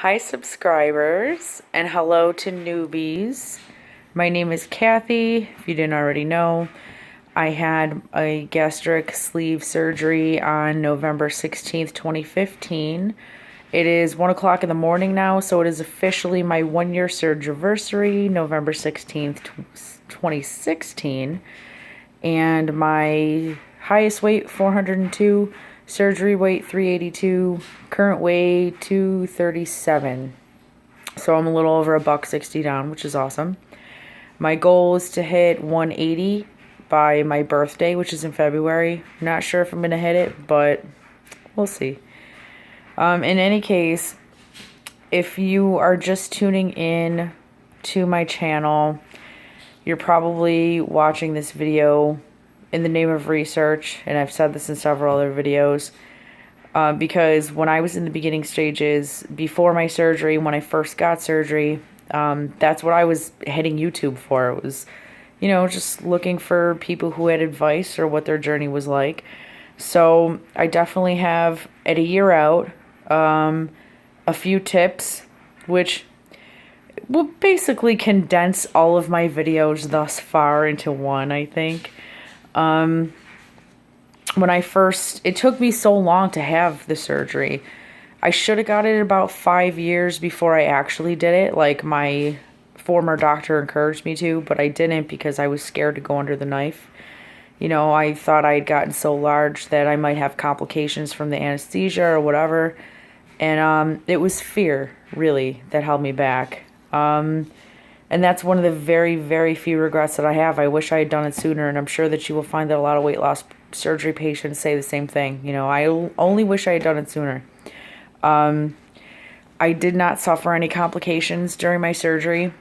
Hi, subscribers, and hello to newbies. My name is Kathy, if you didn't already know. I had a gastric sleeve surgery on November 16th, 2015. It is 1 o'clock in the morning now, so it is officially my 1-year sugerversary, November 16th, 2016. And my highest weight, 402. Surgery weight 382, current weight 237. So I'm a little over a $160 down, which is awesome. My goal is to hit 180 by my birthday, which is in February. Not sure if I'm going to hit it, but we'll see. In any case, if you are just tuning in to my channel, you're probably watching this video in the name of research, and I've said this in several other videos, because when I was in the beginning stages, before my surgery, when I first got surgery, that's what I was hitting YouTube for. It was, just looking for people who had advice or what their journey was like. So I definitely have, at a year out, a few tips, which will basically condense all of my videos thus far into one, I think. It took me so long to have the surgery. I should have got it about 5 years before I actually did it, like my former doctor encouraged me to, but I didn't because I was scared to go under the knife. I thought I had gotten so large that I might have complications from the anesthesia or whatever, and it was fear, really, that held me back. And that's one of the very, very few regrets that I have. I wish I had done it sooner, and I'm sure that you will find that a lot of weight loss surgery patients say the same thing. I only wish I had done it sooner. I did not suffer any complications during my surgery.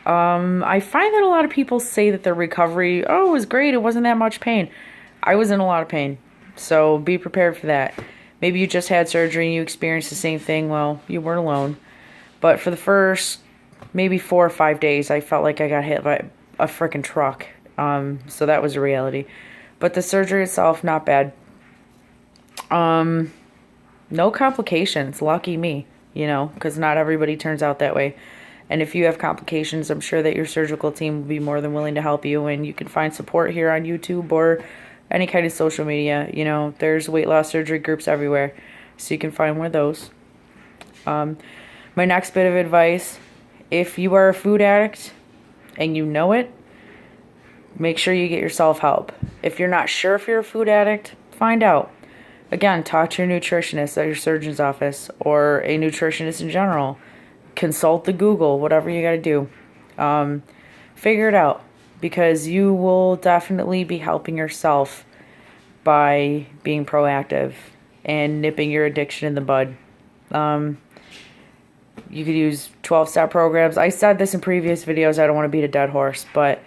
I find that a lot of people say that their recovery, it was great, it wasn't that much pain. I was in a lot of pain, so be prepared for that. Maybe you just had surgery and you experienced the same thing. Well, you weren't alone. But for the first maybe 4 or 5 days, I felt like I got hit by a freaking truck. So that was a reality. But the surgery itself, not bad. No complications. Lucky me, because not everybody turns out that way. And if you have complications, I'm sure that your surgical team will be more than willing to help you. And you can find support here on YouTube or any kind of social media. There's weight loss surgery groups everywhere. So you can find one of those. My next bit of advice: if you are a food addict and you know it, make sure you get yourself help. If you're not sure if you're a food addict, find out. Again, talk to your nutritionist at your surgeon's office or a nutritionist in general. Consult the Google, whatever you got to do. Figure it out, because you will definitely be helping yourself by being proactive and nipping your addiction in the bud. You could use 12-step programs. I said this in previous videos. I don't want to beat a dead horse, but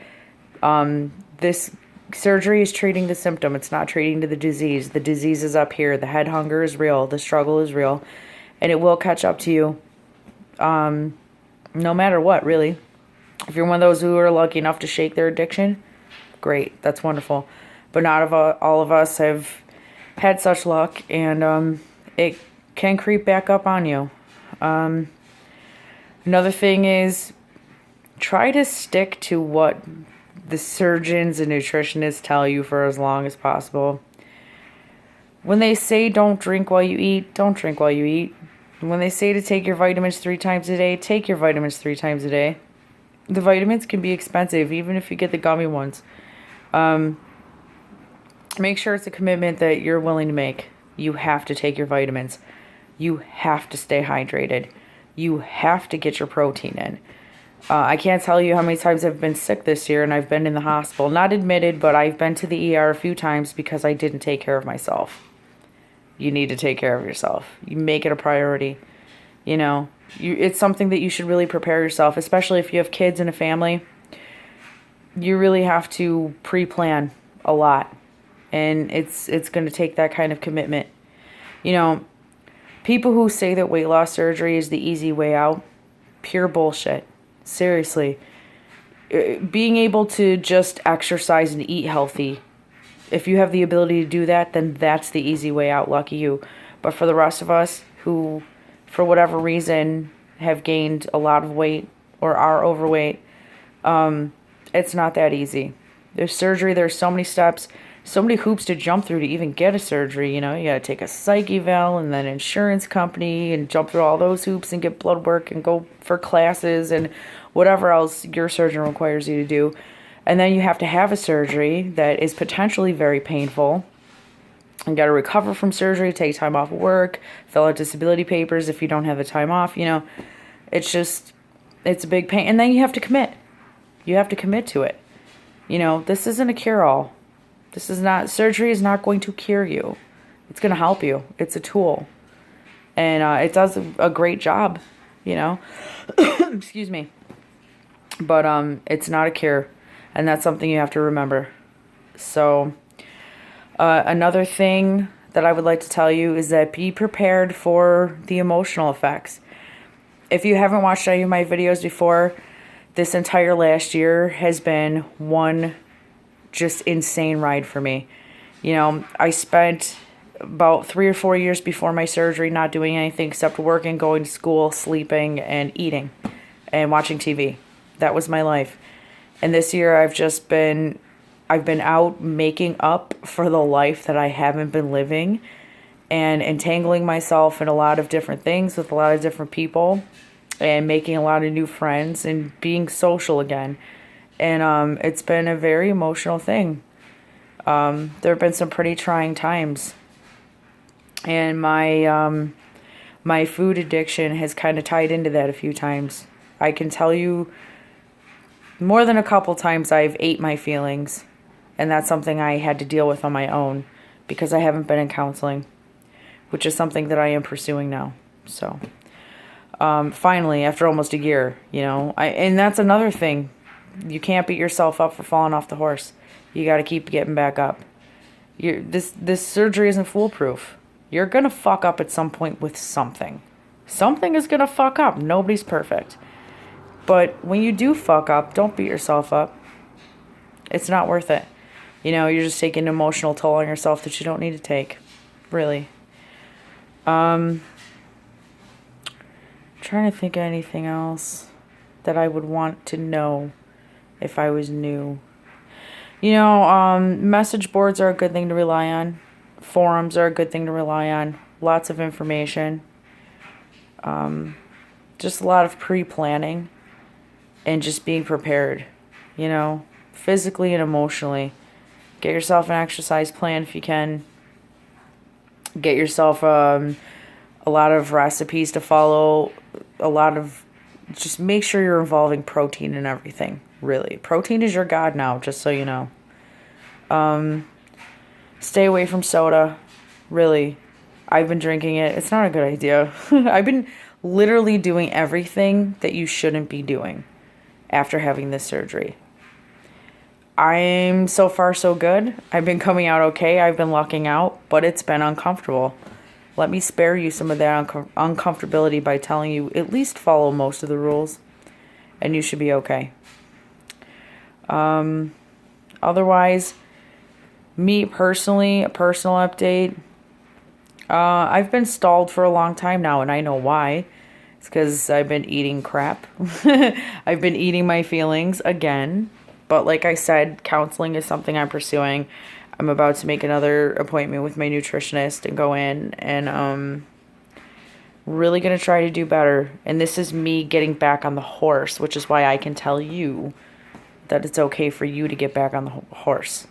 this surgery is treating the symptom. It's not treating the disease. The disease is up here. The head hunger is real. The struggle is real. And it will catch up to you no matter what, really. If you're one of those who are lucky enough to shake their addiction, great. That's wonderful. But not all of us have had such luck, and it can creep back up on you. Another thing is, try to stick to what the surgeons and nutritionists tell you for as long as possible. When they say don't drink while you eat, don't drink while you eat. When they say to take your vitamins 3 times a day, take your vitamins 3 times a day. The vitamins can be expensive, even if you get the gummy ones. Make sure it's a commitment that you're willing to make. You have to take your vitamins. You have to stay hydrated. You have to get your protein in. I can't tell you how many times I've been sick this year and I've been in the hospital. Not admitted, but I've been to the ER a few times because I didn't take care of myself. You need to take care of yourself. You make it a priority. It's something that you should really prepare yourself, especially if you have kids and a family. You really have to pre-plan a lot. And it's going to take that kind of commitment. People who say that weight loss surgery is the easy way out, pure bullshit. Seriously. Being able to just exercise and eat healthy, if you have the ability to do that, then that's the easy way out. Lucky you. But for the rest of us who for whatever reason, have gained a lot of weight or are overweight, it's not that easy. There's surgery, there's so many steps, so many hoops to jump through to even get a surgery. You know, you got to take a psych eval and then insurance company and jump through all those hoops and get blood work and go for classes and whatever else your surgeon requires you to do. And then you have to have a surgery that is potentially very painful. You got to recover from surgery, take time off work, fill out disability papers if you don't have the time off. You know, it's a big pain. And then you have to commit. You have to commit to it. You know, this isn't a cure-all. Surgery is not going to cure you. It's going to help you. It's a tool. And it does a great job, you know. Excuse me. But it's not a cure. And that's something you have to remember. So, another thing that I would like to tell you is that be prepared for the emotional effects. If you haven't watched any of my videos before, this entire last year has been one just insane ride for me. You know, I spent about 3 or 4 years before my surgery not doing anything except working, going to school, sleeping, and eating, and watching TV. That was my life. And this year I've been out making up for the life that I haven't been living and entangling myself in a lot of different things with a lot of different people and making a lot of new friends and being social again. And it's been a very emotional thing. There have been some pretty trying times. And my food addiction has kind of tied into that a few times. I can tell you more than a couple times I've ate my feelings. And that's something I had to deal with on my own because I haven't been in counseling, which is something that I am pursuing now. So, finally, after almost a year, you know, and that's another thing. You can't beat yourself up for falling off the horse. You got to keep getting back up. This surgery isn't foolproof. You're going to fuck up at some point with something. Something is going to fuck up. Nobody's perfect. But when you do fuck up, don't beat yourself up. It's not worth it. You know, you're just taking an emotional toll on yourself that you don't need to take. Really. Trying to think of anything else that I would want to know if I was new. You know, message boards are a good thing to rely on. Forums are a good thing to rely on. Lots of information. Just a lot of pre-planning and just being prepared, you know, physically and emotionally. Get yourself an exercise plan if you can. Get yourself a lot of recipes to follow. Just make sure you're involving protein in everything, really. Protein is your god now, just so you know. Stay away from soda, really. I've been drinking it. It's not a good idea. I've been literally doing everything that you shouldn't be doing after having this surgery. I'm so far so good. I've been coming out okay. I've been lucking out, but it's been uncomfortable. Let me spare you some of that uncomfortability by telling you at least follow most of the rules, and you should be okay. Otherwise, me personally, a personal update, I've been stalled for a long time now, and I know why. It's because I've been eating crap. I've been eating my feelings again. But like I said, counseling is something I'm pursuing. I'm about to make another appointment with my nutritionist and go in and really going to try to do better. And this is me getting back on the horse, which is why I can tell you that it's okay for you to get back on the horse.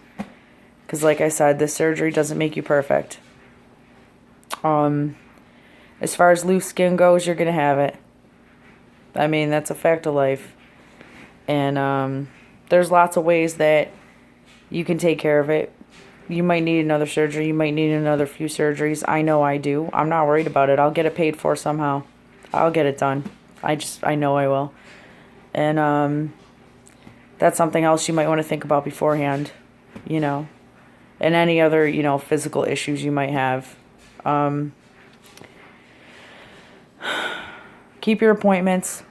Because like I said, this surgery doesn't make you perfect. As far as loose skin goes, you're going to have it. I mean, that's a fact of life. And there's lots of ways that you can take care of it. You might need another surgery. You might need another few surgeries. I know I do. I'm not worried about it. I'll get it paid for somehow. I'll get it done. I know I will. And that's something else you might want to think about beforehand, you know. And any other, you know, physical issues you might have. Keep your appointments.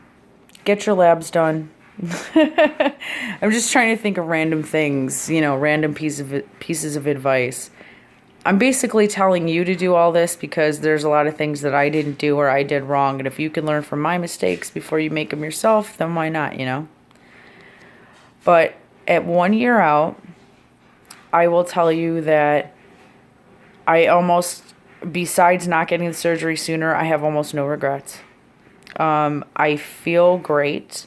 Get your labs done. I'm just trying to think of random things, you know, random pieces of advice. I'm basically telling you to do all this because there's a lot of things that I didn't do or I did wrong. And if you can learn from my mistakes before you make them yourself, then why not, you know? But at 1 year out, I will tell you that I almost, besides not getting the surgery sooner, I have almost no regrets. I feel great.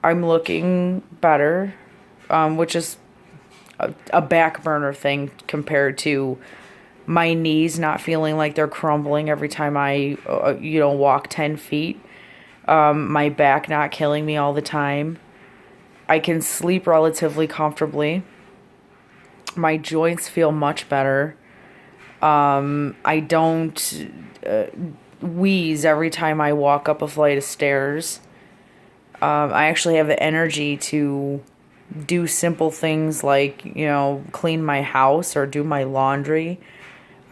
I'm looking better, which is a back burner thing compared to my knees not feeling like they're crumbling every time I, walk 10 feet. My back not killing me all the time. I can sleep relatively comfortably. My joints feel much better. I don't wheeze every time I walk up a flight of stairs. I actually have the energy to do simple things like, clean my house or do my laundry.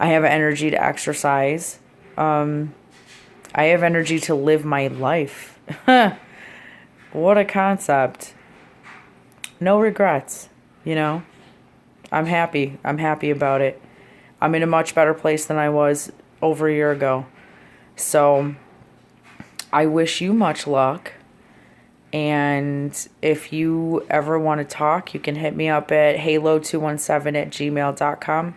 I have energy to exercise. I have energy to live my life. What a concept. No regrets, I'm happy. I'm happy about it. I'm in a much better place than I was over a year ago. So I wish you much luck. And if you ever want to talk, you can hit me up at halo217@gmail.com.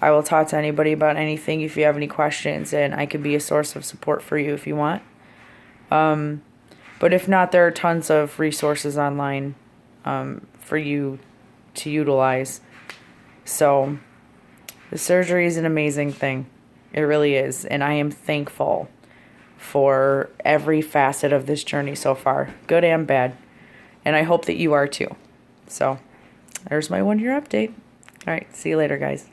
I will talk to anybody about anything if you have any questions, and I can be a source of support for you if you want. But if not, there are tons of resources online for you to utilize. So the surgery is an amazing thing. It really is. And I am thankful for every facet of this journey so far, good and bad. And I hope that you are too. So there's my 1 year update. All right. See you later, guys.